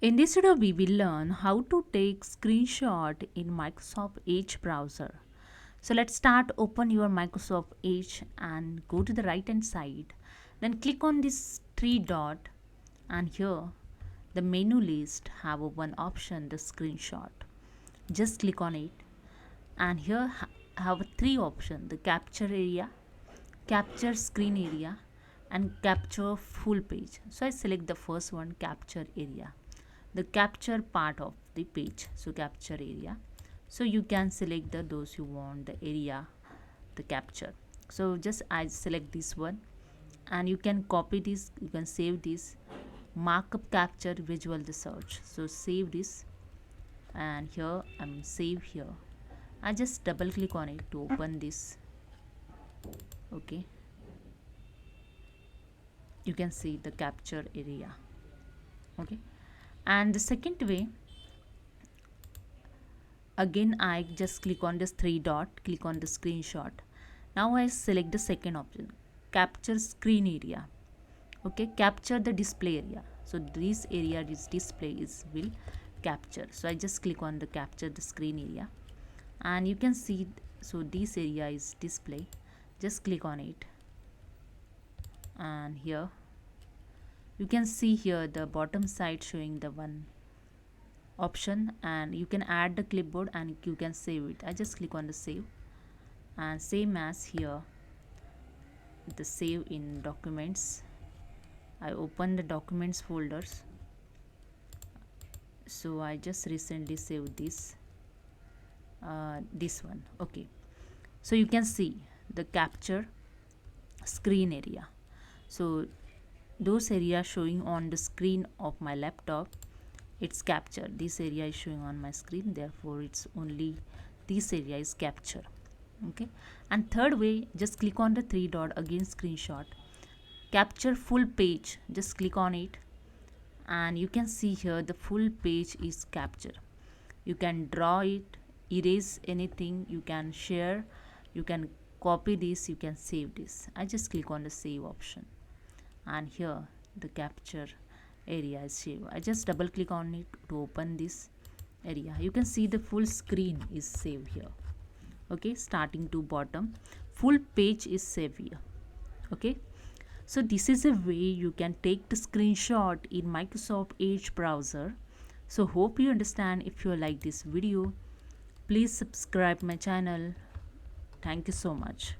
In this video, we will learn how to take screenshot in Microsoft Edge browser. So let's start. Open your Microsoft Edge and go to the right hand side. Then click on this three dot, and here the menu list have a one option, the screenshot. Just click on it, and here have three options: the capture area, capture screen area, and capture full page. So I select the first one, capture area, the capture part of the page. So capture area, so you can select the those you want the area, the capture. So just I select this one, and you can copy this, you can save this, markup capture visual the search. So save this, and here I'm save here. I just double click on it to open this. Okay, you can see the capture area. Okay, and the second way, again I just click on this three dot, click on the screenshot. Now I select the second option, capture screen area. Okay, capture the display area. So this area, this display is will capture. So I just click on the capture the screen area, and you can see, so this area is display. Just click on it, and here you can see here the bottom side showing the one option, and you can add the clipboard and you can save it. I just click on the save, and same as here the save in documents. I open the documents folders. So I just recently saved this one. Okay, so you can see the capture screen area. So those areas showing on the screen of my laptop, it's captured. This area is showing on my screen, therefore it's only this area is capture. Okay, and third way, just click on the three dot, again screenshot, capture full page. Just click on it, and you can see here the full page is captured. You can draw it, erase anything, you can share, you can copy this, you can save this. I just click on the save option, and here the capture area is saved. I just double click on it to open this area. You can see the full screen is saved here. Okay, starting to bottom, full page is saved here. Okay, so this is a way you can take the screenshot in Microsoft Edge browser. So hope you understand. If you like this video, please subscribe my channel. Thank you so much.